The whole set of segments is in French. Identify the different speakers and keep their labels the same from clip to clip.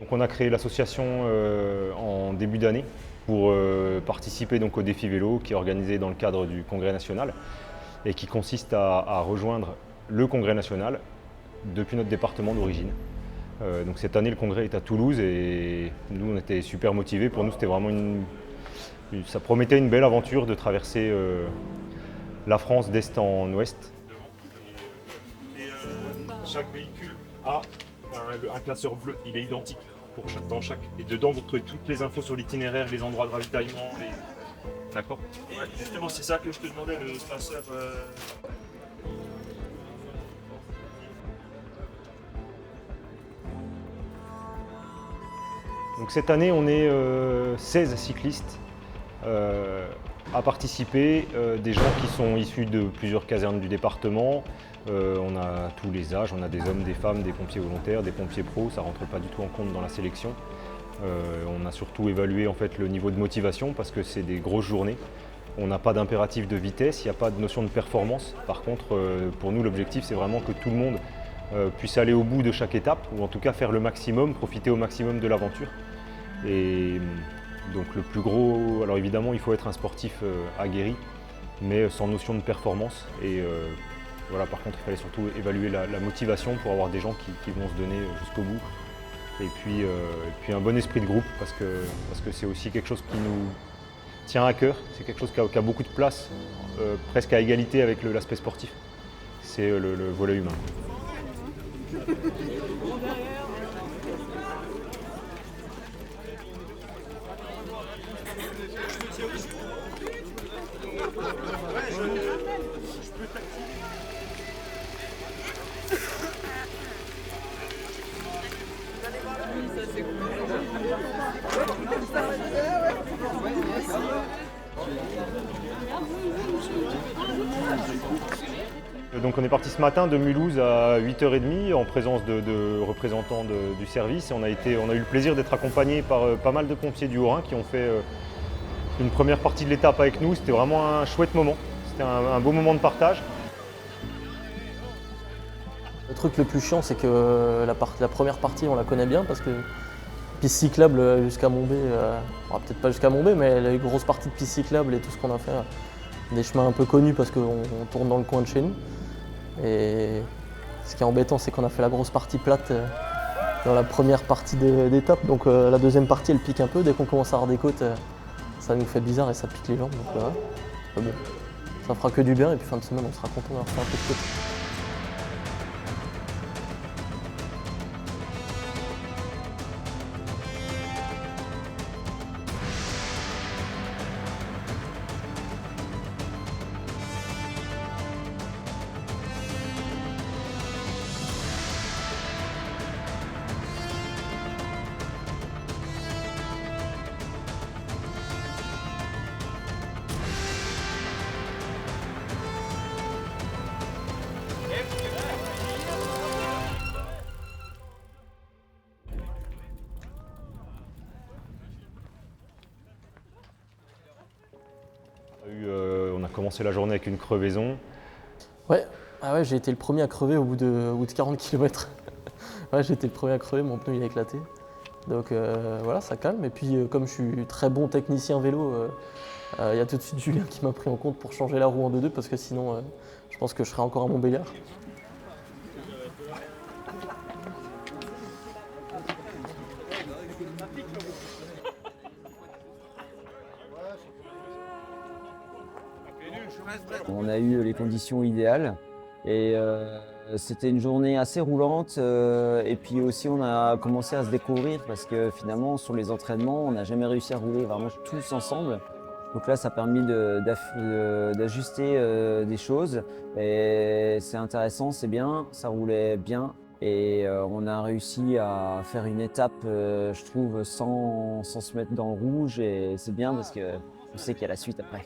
Speaker 1: Donc on a créé l'association en début d'année pour participer donc au défi vélo qui est organisé dans le cadre du Congrès national et qui consiste à rejoindre le Congrès national depuis notre département d'origine. Donc cette année le congrès est à Toulouse et nous on était super motivés. Pour nous c'était vraiment ça promettait une belle aventure de traverser la France d'est en ouest.
Speaker 2: Chaque véhicule a un classeur bleu, il est identique dans chaque. Et dedans, vous trouvez toutes les infos sur l'itinéraire, les endroits de ravitaillement. D'accord. Ouais, justement, c'est ça que je te demandais, le classeur.
Speaker 1: Donc cette année, on est 16 cyclistes à participer, des gens qui sont issus de plusieurs casernes du département. On a tous les âges, on a des hommes, des femmes, des pompiers volontaires, des pompiers pros, ça ne rentre pas du tout en compte dans la sélection. On a surtout évalué en fait, le niveau de motivation parce que c'est des grosses journées. On n'a pas d'impératif de vitesse, il n'y a pas de notion de performance. Par contre, pour nous, l'objectif, c'est vraiment que tout le monde puisse aller au bout de chaque étape, ou en tout cas faire le maximum, profiter au maximum de l'aventure. Et donc le plus gros, alors évidemment, il faut être un sportif aguerri, mais sans notion de performance. Et voilà, par contre, il fallait surtout évaluer la motivation pour avoir des gens qui vont se donner jusqu'au bout. Et puis un bon esprit de groupe, parce que c'est aussi quelque chose qui nous tient à cœur. C'est quelque chose qui a beaucoup de place, presque à égalité avec l'aspect sportif. C'est le volet humain. Donc on est parti ce matin de Mulhouse à 8h30 en présence de représentants du service et on a eu le plaisir d'être accompagnés par pas mal de pompiers du Haut-Rhin qui ont fait une première partie de l'étape avec nous. C'était vraiment un chouette moment, c'était un beau moment de partage.
Speaker 3: Le truc le plus chiant, c'est que la première partie, on la connaît bien parce que piste cyclable jusqu'à Montbé, peut-être pas jusqu'à Montbé, mais les grosses parties de piste cyclable et tout ce qu'on a fait, des chemins un peu connus parce qu'on tourne dans le coin de chez nous. Et ce qui est embêtant, c'est qu'on a fait la grosse partie plate dans la première partie d'étape. Donc la deuxième partie, elle pique un peu. Dès qu'on commence à avoir des côtes, ça nous fait bizarre et ça pique les jambes. Donc voilà. Mais bon, ça fera que du bien et puis fin de semaine, on sera content d'avoir fait un peu de côte.
Speaker 1: On a commencé la journée avec une crevaison.
Speaker 3: Ouais, j'ai été le premier à crever au bout de 40 km. Ouais, j'ai été le premier à crever, mon pneu il a éclaté. Donc voilà, ça calme. Et puis comme je suis très bon technicien vélo, il y a tout de suite Julien qui m'a pris en compte pour changer la roue en 2-2 parce que sinon je pense que je serais encore à Montbéliard.
Speaker 4: On a eu les conditions idéales et c'était une journée assez roulante et puis aussi on a commencé à se découvrir parce que finalement sur les entraînements on n'a jamais réussi à rouler vraiment tous ensemble. Donc là ça a permis d'ajuster des choses et c'est intéressant, c'est bien, ça roulait bien et on a réussi à faire une étape je trouve sans se mettre dans le rouge et c'est bien parce qu'on sait qu'il y a la suite après.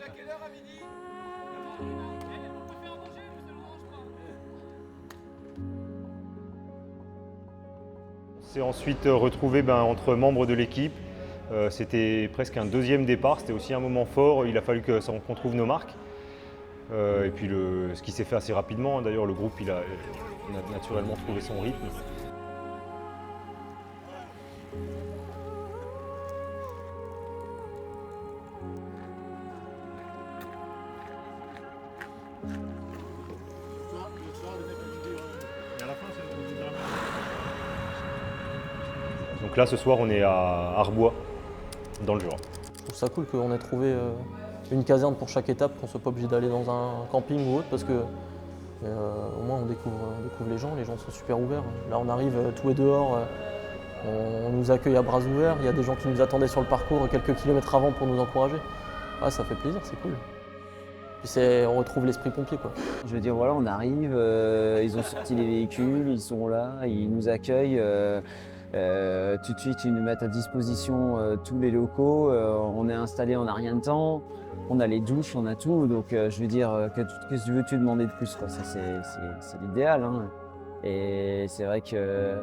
Speaker 1: On s'est ensuite retrouvé entre membres de l'équipe. C'était presque un deuxième départ, c'était aussi un moment fort. Il a fallu qu'on trouve nos marques. Et puis ce qui s'est fait assez rapidement, d'ailleurs le groupe il a naturellement trouvé son rythme. Donc là, ce soir, on est à Arbois, dans le Jura.
Speaker 3: Je trouve ça cool qu'on ait trouvé une caserne pour chaque étape, qu'on ne soit pas obligé d'aller dans un camping ou autre, parce que au moins on découvre les gens sont super ouverts. Là on arrive, tout est dehors, on nous accueille à bras ouverts, il y a des gens qui nous attendaient sur le parcours quelques kilomètres avant pour nous encourager. Ah, ça fait plaisir, c'est cool. Puis on retrouve l'esprit pompier, quoi.
Speaker 4: Je veux dire, voilà, on arrive, ils ont sorti les véhicules, ils sont là, ils nous accueillent. Tout de suite, ils nous mettent à disposition tous les locaux. On est installé en un rien de temps. On a les douches, on a tout. Donc, je veux dire, que veux-tu demander de plus, quoi. Ça, c'est l'idéal, hein. Et c'est vrai que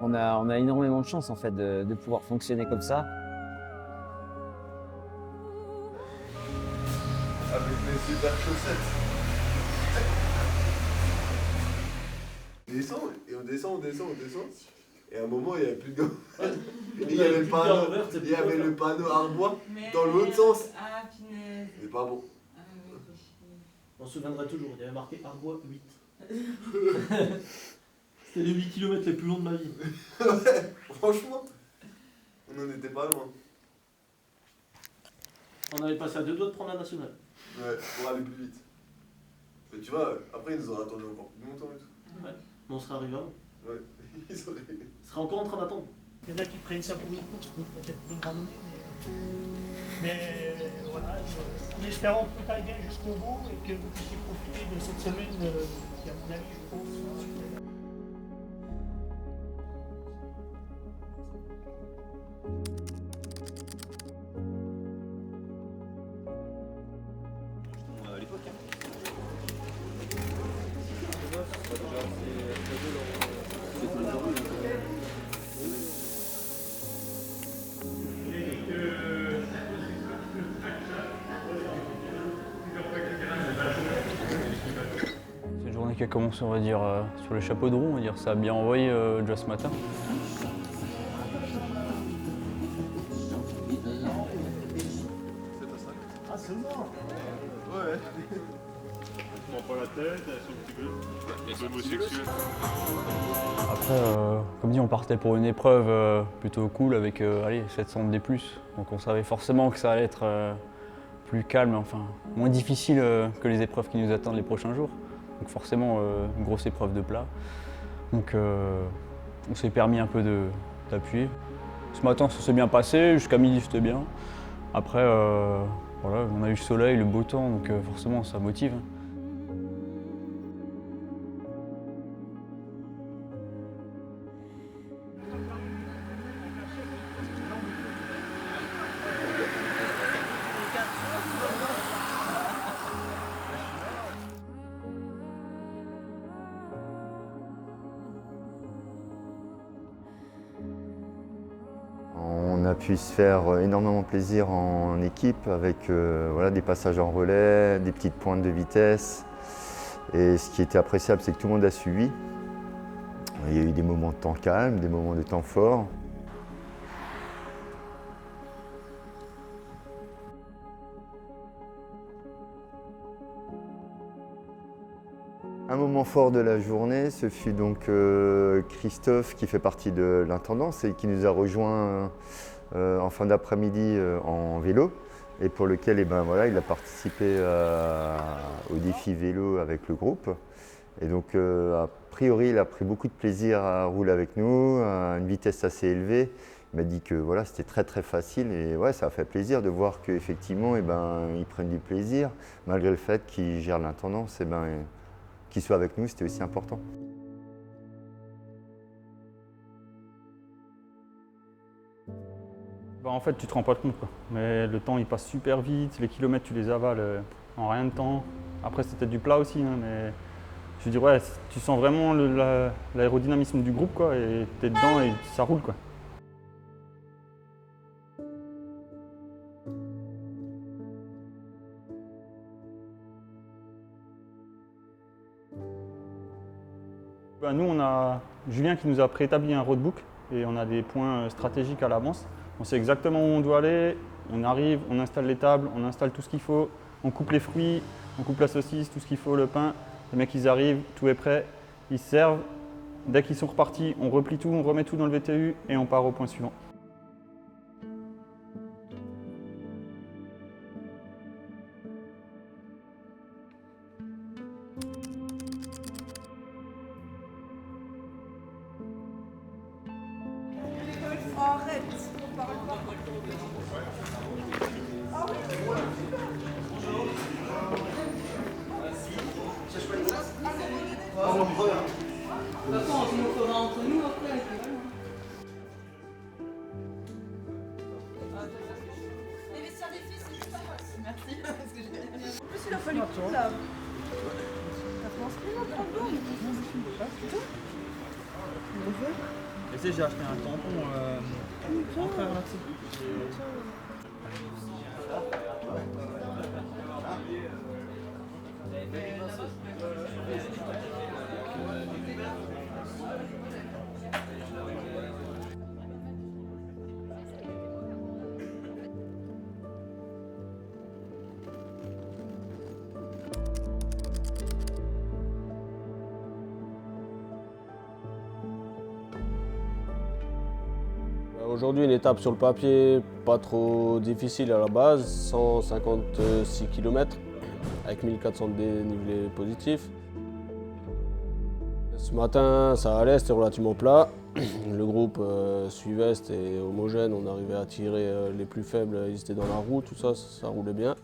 Speaker 4: on a énormément de chance en fait de pouvoir fonctionner comme ça.
Speaker 5: Avec mes super chaussettes. On descend, et on descend. Et à un moment, il n'y avait plus de gomme. Il y avait le panneau Arbois dans l'autre sens.
Speaker 6: Ah, punaise.
Speaker 5: C'est pas bon.
Speaker 6: Ah, oui, c'est chier.
Speaker 7: On se souviendra toujours, il y avait marqué Arbois 8. C'était les 8 km les plus longs de ma vie.
Speaker 5: Ouais, franchement, on n'en était pas loin.
Speaker 7: On avait passé à 2 doigts de prendre la nationale.
Speaker 5: Ouais, pour aller plus vite. Mais tu vois, après, ils nous auraient attendu encore plus longtemps et tout.
Speaker 7: Ouais. Mais on serait arrivé avant.
Speaker 5: Ouais, ils auraient.
Speaker 7: On serait encore en train d'attendre.
Speaker 8: Il y en a qui prennent ça pour une course, peut-être pour une randonnée, mais voilà, en espérant que tout aille bien jusqu'au bout et que vous puissiez profiter de cette semaine qui, à mon avis, je trouve, sera super.
Speaker 9: C'est une journée qui a commencé, on va dire, sur le chapeau de roue, on va dire. Ça a bien envoyé déjà ce matin.
Speaker 8: Ah, c'est mort.
Speaker 5: Ouais.
Speaker 2: Prends pas la tête, elles sont un petit peu homosexuelles.
Speaker 9: Après, comme dit, on partait pour une épreuve plutôt cool avec 700 D+. Donc on savait forcément que ça allait être plus calme, enfin moins difficile que les épreuves qui nous attendent les prochains jours. Donc forcément une grosse épreuve de plat. Donc on s'est permis un peu d'appuyer. Ce matin ça s'est bien passé, jusqu'à midi c'était bien. Après voilà, on a eu le soleil, le beau temps, donc forcément ça motive.
Speaker 10: On a pu se faire énormément plaisir en équipe avec voilà, des passages en relais, des petites pointes de vitesse. Et ce qui était appréciable, c'est que tout le monde a suivi. Il y a eu des moments de temps calme, des moments de temps fort. Un moment fort de la journée, ce fut donc Christophe qui fait partie de l'intendance et qui nous a rejoints en fin d'après-midi en vélo et pour lequel voilà, il a participé au défi vélo avec le groupe. Et donc a priori il a pris beaucoup de plaisir à rouler avec nous, à une vitesse assez élevée. Il m'a dit que voilà, c'était très facile et ouais, ça a fait plaisir de voir qu'effectivement ils prennent du plaisir malgré le fait qu'ils gèrent l'intendance. Qu'il soit avec nous, c'était aussi important.
Speaker 9: En fait, tu te rends pas compte, quoi. Mais le temps il passe super vite, les kilomètres tu les avales en rien de temps. Après c'était du plat aussi, hein, mais je veux dire, ouais, tu sens vraiment l'aérodynamisme du groupe, quoi, et t'es dedans et ça roule, quoi. Nous, on a Julien qui nous a préétabli un roadbook et on a des points stratégiques à l'avance. On sait exactement où on doit aller, on arrive, on installe les tables, on installe tout ce qu'il faut, on coupe les fruits, on coupe la saucisse, tout ce qu'il faut, le pain. Les mecs ils arrivent, tout est prêt, ils servent Dès qu'ils sont repartis, on replie tout, on remet tout dans le VTU et on part au point suivant.
Speaker 6: Il a fallu tout là. T'as pensé là, pardon.
Speaker 11: Et tu sais, j'ai acheté un tampon en frère là-dessus.
Speaker 12: Aujourd'hui, une étape sur le papier pas trop difficile à la base, 156 km avec 1400 de dénivelé positif. Ce matin, ça allait, c'était relativement plat. Le groupe suivait, c'était homogène, on arrivait à tirer les plus faibles, ils étaient dans la roue, tout ça, ça roulait bien.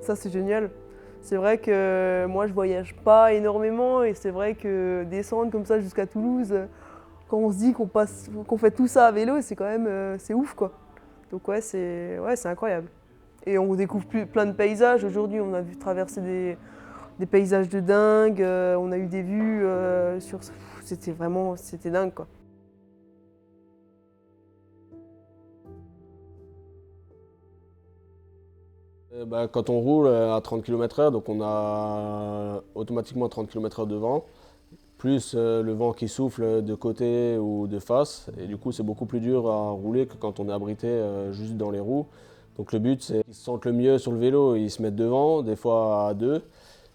Speaker 13: Ça, c'est génial. C'est vrai que moi, je voyage pas énormément et c'est vrai que descendre comme ça jusqu'à Toulouse, quand on se dit qu'on fait tout ça à vélo, c'est quand même c'est ouf, quoi. Donc ouais, c'est incroyable. Et on découvre plein de paysages. Aujourd'hui, on a vu traverser des paysages de dingue, on a eu des vues c'était dingue, quoi.
Speaker 12: Quand on roule à 30 km/h, donc on a automatiquement 30 km/h de vent, plus le vent qui souffle de côté ou de face. Et du coup, c'est beaucoup plus dur à rouler que quand on est abrité juste dans les roues. Donc le but, c'est qu'ils se sentent le mieux sur le vélo, ils se mettent devant, des fois à deux,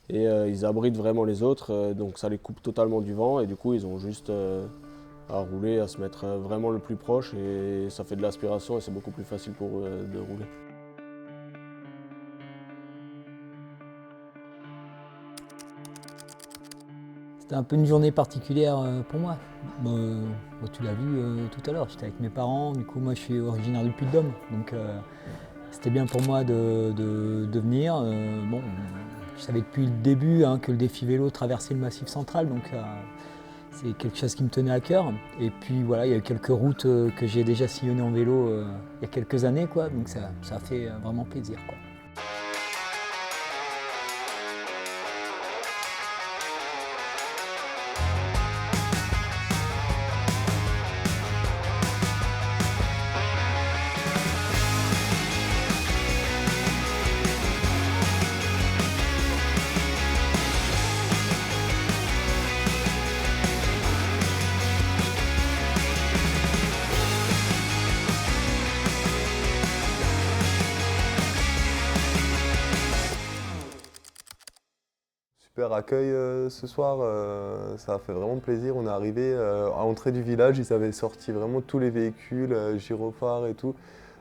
Speaker 12: et ils abritent vraiment les autres. Donc ça les coupe totalement du vent, et du coup, ils ont juste à rouler, à se mettre vraiment le plus proche, et ça fait de l'aspiration, et c'est beaucoup plus facile pour eux de rouler.
Speaker 14: C'était un peu une journée particulière pour moi. Tu l'as vu tout à l'heure, j'étais avec mes parents, du coup moi je suis originaire du Puy-de-Dôme, donc c'était bien pour moi de venir. Je savais depuis le début que le défi vélo traversait le Massif central, donc c'est quelque chose qui me tenait à cœur. Et puis voilà, il y a eu quelques routes que j'ai déjà sillonnées en vélo il y a quelques années, quoi, donc ça a fait vraiment plaisir, quoi.
Speaker 5: Super accueil ce soir, ça a fait vraiment plaisir. On est arrivé à l'entrée du village, ils avaient sorti vraiment tous les véhicules, gyrophares et tout.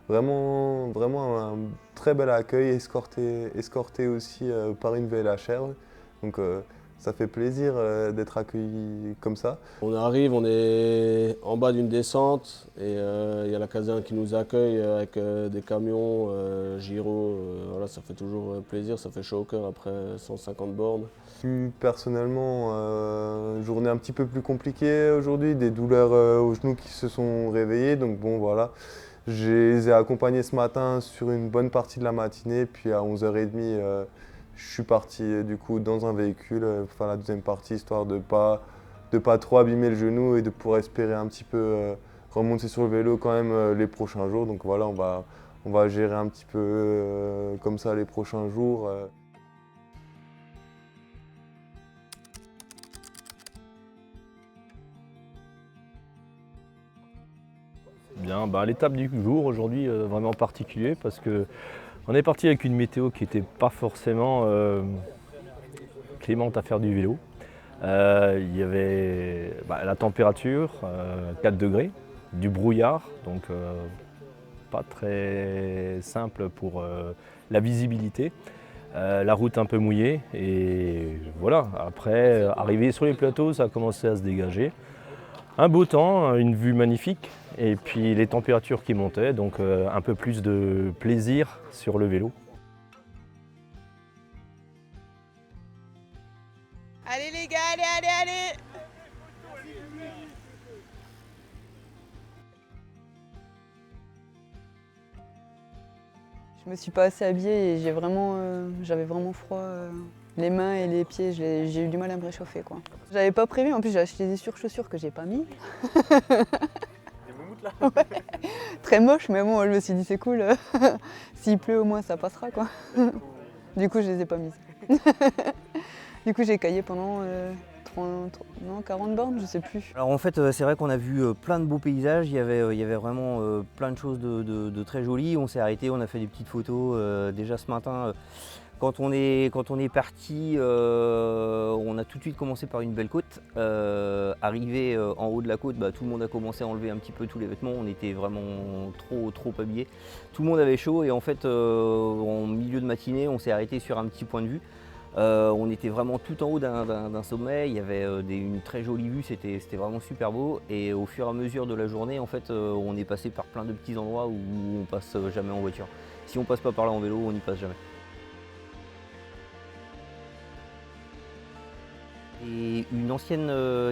Speaker 5: Vraiment un très bel accueil, escorté aussi par une VLHR. Donc ça fait plaisir d'être accueilli comme ça.
Speaker 12: On arrive, on est en bas d'une descente et il y a la caserne qui nous accueille avec des camions, gyro. Voilà, ça fait toujours plaisir, ça fait chaud au cœur après 150 bornes.
Speaker 5: Personnellement, journée un petit peu plus compliquée aujourd'hui, des douleurs aux genoux qui se sont réveillées. Donc bon voilà, je les ai accompagnés ce matin sur une bonne partie de la matinée, puis à 11h30, je suis parti du coup dans un véhicule, faire la deuxième partie, histoire de pas trop abîmer le genou et de pouvoir espérer un petit peu remonter sur le vélo quand même les prochains jours. Donc voilà, on va gérer un petit peu comme ça les prochains jours.
Speaker 15: Bien, l'étape du jour aujourd'hui vraiment particulier parce que on est parti avec une météo qui n'était pas forcément clémente à faire du vélo. Il y avait la température, 4 degrés, du brouillard, donc pas très simple pour la visibilité. La route un peu mouillée et voilà, après arrivé sur les plateaux, ça a commencé à se dégager. Un beau temps, une vue magnifique et puis les températures qui montaient, donc un peu plus de plaisir sur le vélo.
Speaker 6: Allez les gars, allez.
Speaker 16: Je me suis pas assez habillée et j'avais vraiment froid. Les mains et les pieds, j'ai eu du mal à me réchauffer, quoi. J'avais pas prévu, en plus j'ai acheté des surchaussures que j'ai pas mis. Ouais. Très moche, mais bon, je me suis dit c'est cool. S'il pleut au moins ça passera, quoi. Du coup je les ai pas mises. Du coup j'ai caillé pendant 40 bornes, je sais plus.
Speaker 17: Alors en fait c'est vrai qu'on a vu plein de beaux paysages, il y avait vraiment plein de choses de très jolies. On s'est arrêté, on a fait des petites photos déjà ce matin. Quand on est parti, on a tout de suite commencé par une belle côte. Arrivé en haut de la côte, tout le monde a commencé à enlever un petit peu tous les vêtements. On était vraiment trop habillés. Tout le monde avait chaud et en fait en milieu de matinée, on s'est arrêté sur un petit point de vue. On était vraiment tout en haut d'un sommet, il y avait une très jolie vue, c'était vraiment super beau. Et au fur et à mesure de la journée, en fait, on est passé par plein de petits endroits où on passe jamais en voiture. Si on passe pas par là en vélo, on n'y passe jamais. Et une ancienne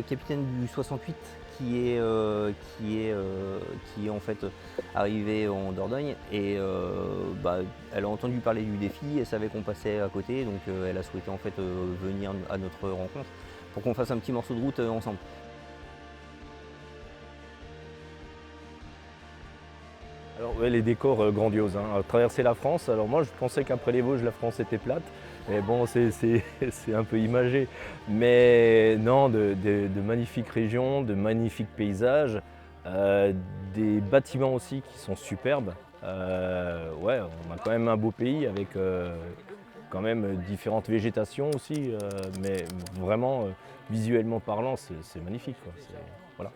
Speaker 17: capitaine du 68 qui est en fait arrivée en Dordogne et elle a entendu parler du défi, elle savait qu'on passait à côté, donc elle a souhaité en fait venir à notre rencontre pour qu'on fasse un petit morceau de route ensemble.
Speaker 15: Alors ouais, les décors grandioses, hein. Traverser la France, alors moi je pensais qu'après les Vosges la France était plate, mais bon c'est un peu imagé. Mais non, de magnifiques régions, de magnifiques paysages, des bâtiments aussi qui sont superbes. Ouais, on a quand même un beau pays avec quand même différentes végétations aussi, mais vraiment visuellement parlant c'est magnifique, quoi. Voilà.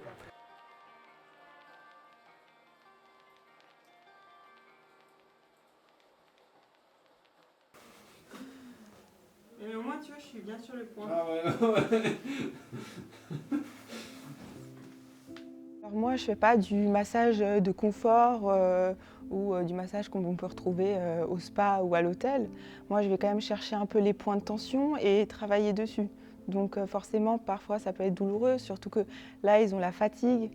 Speaker 6: Mais au moins, tu vois, je suis bien sur le point.
Speaker 18: Ah ouais.
Speaker 19: Alors moi, je fais pas du massage de confort ou du massage qu'on peut retrouver au spa ou à l'hôtel. Moi, je vais quand même chercher un peu les points de tension et travailler dessus. Donc forcément, parfois, ça peut être douloureux, surtout que là, ils ont la fatigue.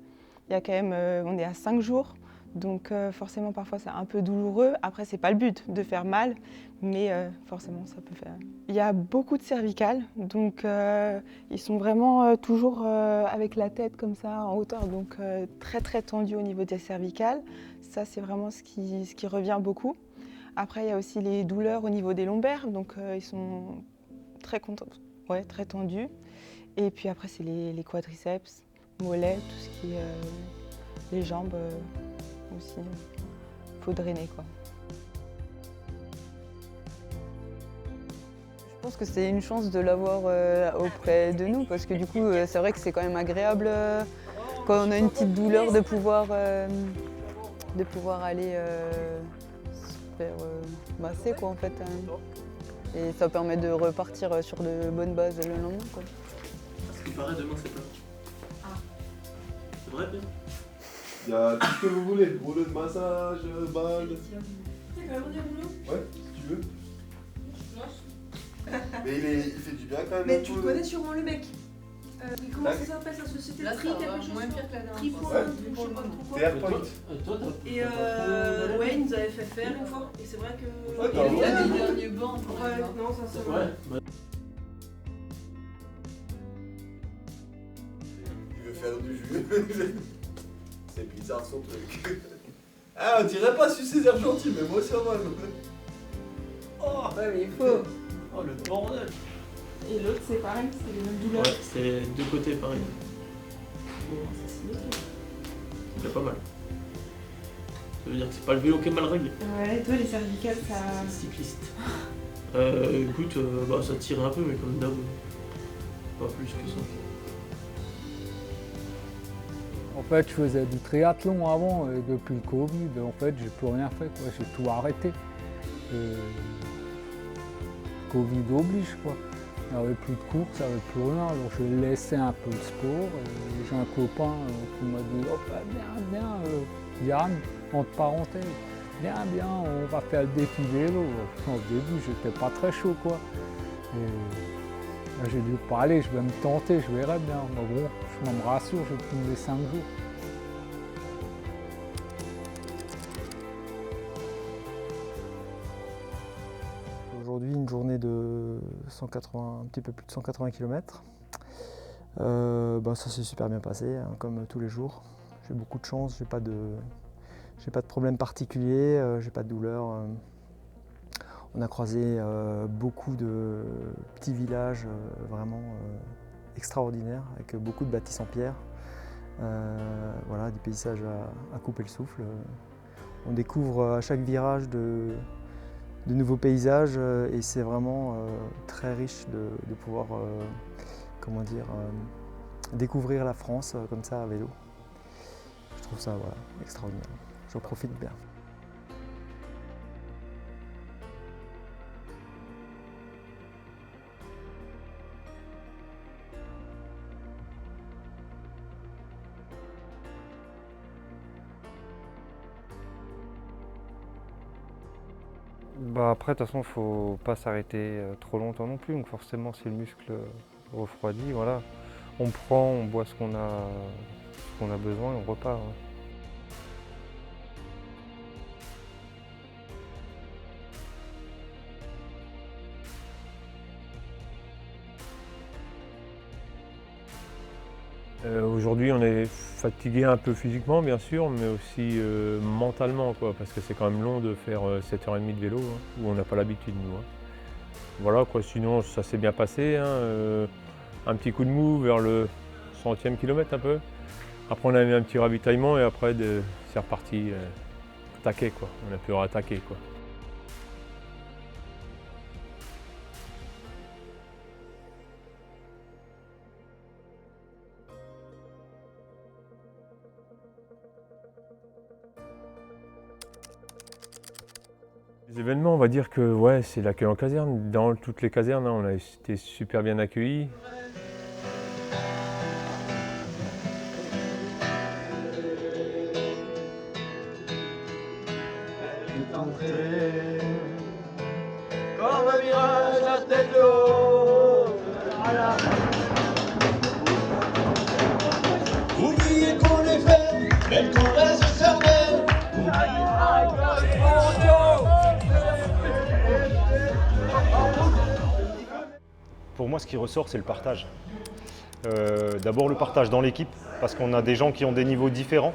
Speaker 19: Il y a quand même, on est à 5 jours. Donc forcément, parfois, c'est un peu douloureux. Après, c'est pas le but de faire mal, mais forcément, ça peut faire. Il y a beaucoup de cervicales, donc ils sont vraiment toujours avec la tête comme ça, en hauteur, donc très tendus au niveau des cervicales. Ça, c'est vraiment ce qui revient beaucoup. Après, il y a aussi les douleurs au niveau des lombaires, donc ils sont très tendus. Et puis après, c'est les quadriceps, mollets, tout ce qui est les jambes. Aussi, faut drainer, quoi.
Speaker 16: Je pense que c'est une chance de l'avoir auprès de nous parce que du coup c'est vrai que c'est quand même agréable quand on a une petite douleur de pouvoir aller se faire masser, quoi, en fait. Et ça permet de repartir sur de bonnes bases le lendemain, quoi.
Speaker 7: Ce qui paraît, demain c'est pas.
Speaker 6: Ah.
Speaker 7: C'est vrai, Pierre?
Speaker 5: Il y a tout ce que vous voulez, rouleau de massage, balle.
Speaker 6: T'as quand même dit rouleau?
Speaker 5: Ouais, si tu veux. Mais il fait du bien quand même.
Speaker 6: Mais tu connais sûrement le mec. Comment ça s'appelle sa société? Tri quelque chose? Tripoint, je sais pas trop quoi.
Speaker 5: Fairpoint.
Speaker 6: Et ouais, il nous avait fait faire une fois. Et c'est vrai que.
Speaker 5: Ouais,
Speaker 6: il a des derniers bancs. Ouais, non, ça c'est vrai.
Speaker 5: Il veut faire du jus. C'est bizarre son truc. Ah, on dirait pas sucer les Argentines, mais moi ça va.
Speaker 6: Oh, ouais, mais il faut.
Speaker 7: Oh, le bordel.
Speaker 6: Et l'autre, c'est pareil, c'est les mêmes douleurs.
Speaker 7: Ouais, c'est les deux côtés pareil.
Speaker 6: Bon, c'est
Speaker 7: C'est pas mal. Ça veut dire que c'est pas le vélo qui est mal réglé.
Speaker 6: ouais, toi, les cervicales, ça.
Speaker 7: C'est cycliste. Écoute, ça tire un peu, mais comme d'hab, pas plus que ça.
Speaker 18: En fait, je faisais du triathlon avant et depuis le Covid, en fait, j'ai plus rien fait, quoi. J'ai tout arrêté. Covid oblige, quoi. Il n'y avait plus de course, il n'y avait plus rien, alors j'ai laissé un peu le sport. J'ai un copain qui m'a dit oh, viens, Yann, entre parenthèses, viens, on va faire le défi vélo. Au début, j'étais pas très chaud, quoi. Et j'ai dit pas aller, je vais me tenter, je verrai bien. Mais bon, je me rassure, je vais tenir les 5 jours.
Speaker 20: Aujourd'hui, une journée de 180, un petit peu plus de 180 km. Ça s'est super bien passé, hein, comme tous les jours. J'ai beaucoup de chance, j'ai pas de problème particulier, j'ai pas de douleur. On a croisé beaucoup de petits villages vraiment extraordinaires, avec beaucoup de bâtisses en pierre. Voilà, des paysages à couper le souffle. On découvre à chaque virage de nouveaux paysages et c'est vraiment très riche de pouvoir découvrir la France comme ça à vélo. Je trouve ça extraordinaire. J'en profite bien.
Speaker 21: Après, de toute façon, il ne faut pas s'arrêter trop longtemps non plus. Donc forcément, si le muscle refroidit, voilà, on prend, on boit ce qu'on a besoin et on repart. Hein. Aujourd'hui, on est fatigué un peu physiquement, bien sûr, mais aussi mentalement, quoi, parce que c'est quand même long de faire 7h30 de vélo, hein, où on n'a pas l'habitude, nous. Hein. Voilà, quoi, sinon, ça s'est bien passé. Hein, un petit coup de mou vers le 100e kilomètre, un peu. Après, on a mis un petit ravitaillement et après, c'est reparti attaquer, quoi. On a pu rattaquer, quoi. Les événements, on va dire que ouais, c'est l'accueil en caserne. Dans toutes les casernes, hein, on a été super bien accueillis.
Speaker 22: Comme un mirage à tête haute. Oubliez qu'on est fait, même qu'on reste cervelle.
Speaker 1: Pour moi, ce qui ressort, c'est le partage. D'abord le partage dans l'équipe, parce qu'on a des gens qui ont des niveaux différents.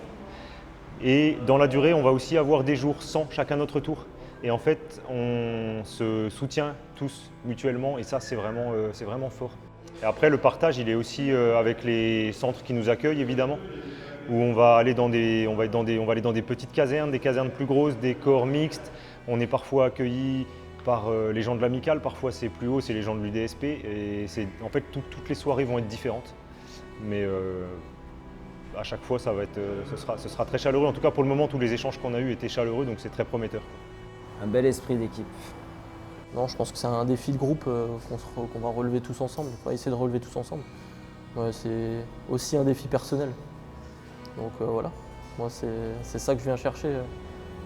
Speaker 1: Et dans la durée, on va aussi avoir des jours sans chacun notre tour. Et en fait, on se soutient tous mutuellement et ça, c'est vraiment fort. Et après, le partage, il est aussi avec les centres qui nous accueillent, évidemment, où on va aller dans des petites casernes, des casernes plus grosses, des corps mixtes. On est parfois accueillis par les gens de l'amicale, parfois c'est plus haut, c'est les gens de l'UDSP. Et en fait, toutes les soirées vont être différentes. Mais à chaque fois, ce sera très chaleureux. En tout cas, pour le moment, tous les échanges qu'on a eus étaient chaleureux, donc c'est très prometteur.
Speaker 4: Un bel esprit d'équipe.
Speaker 3: Non, je pense que c'est un défi de groupe qu'on va relever tous ensemble, on va essayer de relever tous ensemble. Ouais, c'est aussi un défi personnel. Donc voilà, moi c'est ça que je viens chercher,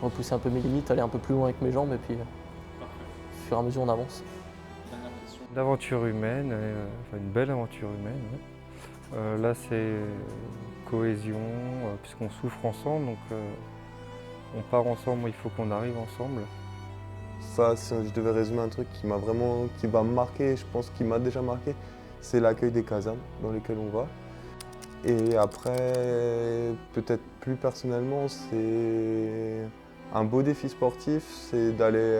Speaker 3: repousser un peu mes limites, aller un peu plus loin avec mes jambes et puis au fur et à mesure on avance.
Speaker 21: Une aventure humaine, une belle aventure humaine. Ouais. Là c'est cohésion, puisqu'on souffre ensemble, donc on part ensemble, il faut qu'on arrive ensemble.
Speaker 5: Ça, si je devais résumer un truc qui va me marquer, je pense qu'il m'a déjà marqué, c'est l'accueil des casernes dans lesquelles on va. Et après, peut-être plus personnellement, c'est un beau défi sportif, c'est d'aller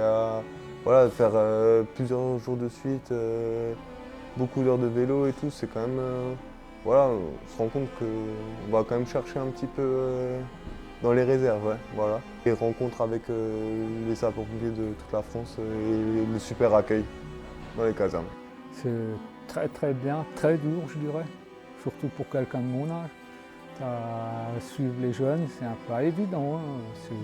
Speaker 5: faire plusieurs jours de suite, beaucoup d'heures de vélo et tout. C'est quand même, on se rend compte qu'on va quand même chercher un petit peu Dans les réserves, ouais, voilà. Les rencontres avec les sapeurs-pompiers de toute la France et le super accueil dans les casernes.
Speaker 18: C'est très très bien, très dur je dirais, surtout pour quelqu'un de mon âge. Suivre les jeunes, c'est un peu évident. Hein.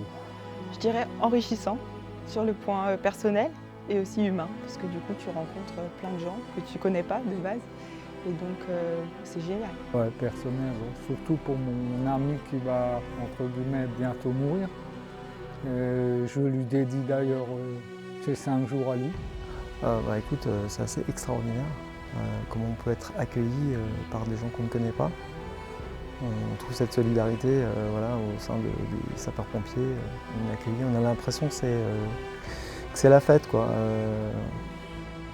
Speaker 19: Je dirais enrichissant sur le point personnel et aussi humain, parce que du coup tu rencontres plein de gens que tu connais pas de base. Et donc c'est génial.
Speaker 18: Ouais, personnel, ouais. Surtout pour mon ami qui va, entre guillemets, bientôt mourir. Je lui dédie d'ailleurs ces 5 jours à lui.
Speaker 20: Bah écoute, c'est assez extraordinaire comment on peut être accueilli par des gens qu'on ne connaît pas. On trouve cette solidarité voilà, au sein des sapeurs-pompiers. On est accueillis, on a l'impression que c'est la fête, quoi.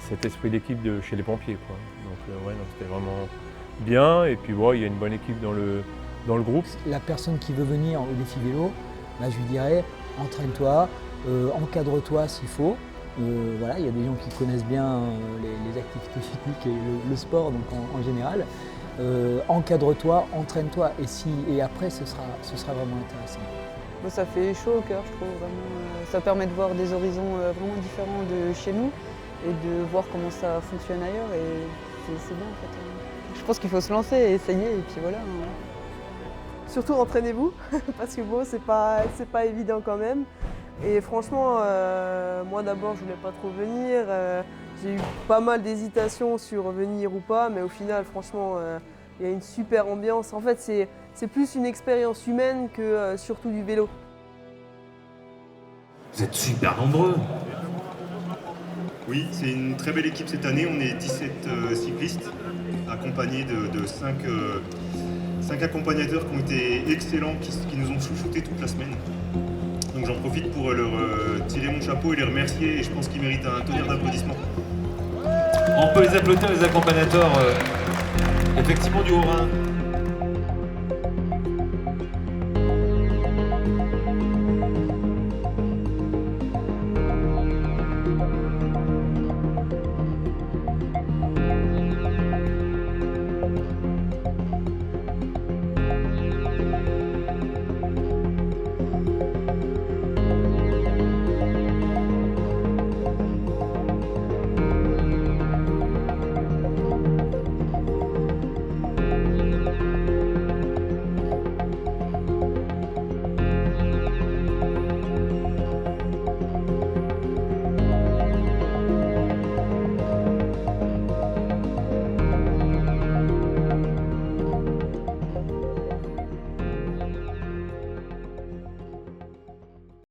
Speaker 21: Cet esprit d'équipe chez les pompiers, quoi. Donc ouais, c'était vraiment bien. Et puis ouais, il y a une bonne équipe dans le groupe.
Speaker 14: La personne qui veut venir au défi vélo, là, je lui dirais entraîne-toi, encadre-toi s'il faut. Voilà, il y a des gens qui connaissent bien les activités physiques et le sport donc en général. Encadre-toi, entraîne-toi et après ce sera vraiment intéressant.
Speaker 16: Bon, ça fait chaud au cœur, je trouve vraiment. Ça permet de voir des horizons vraiment différents de chez nous et de voir comment ça fonctionne ailleurs et c'est bien en fait. Je pense qu'il faut se lancer et essayer et puis voilà.
Speaker 13: Surtout entraînez-vous parce que bon c'est pas évident quand même. Et franchement, moi d'abord je voulais pas trop venir. J'ai eu pas mal d'hésitations sur venir ou pas, mais au final franchement il y a une super ambiance. En fait c'est plus une expérience humaine que surtout du vélo.
Speaker 2: Vous êtes super nombreux.
Speaker 1: Oui, c'est une très belle équipe cette année. On est 17 cyclistes, accompagnés de 5 accompagnateurs qui ont été excellents, qui nous ont chouchoutés toute la semaine. Donc j'en profite pour leur tirer mon chapeau et les remercier. Et je pense qu'ils méritent un tonnerre d'applaudissements.
Speaker 2: On peut les applaudir, les accompagnateurs, effectivement du Haut-Rhin.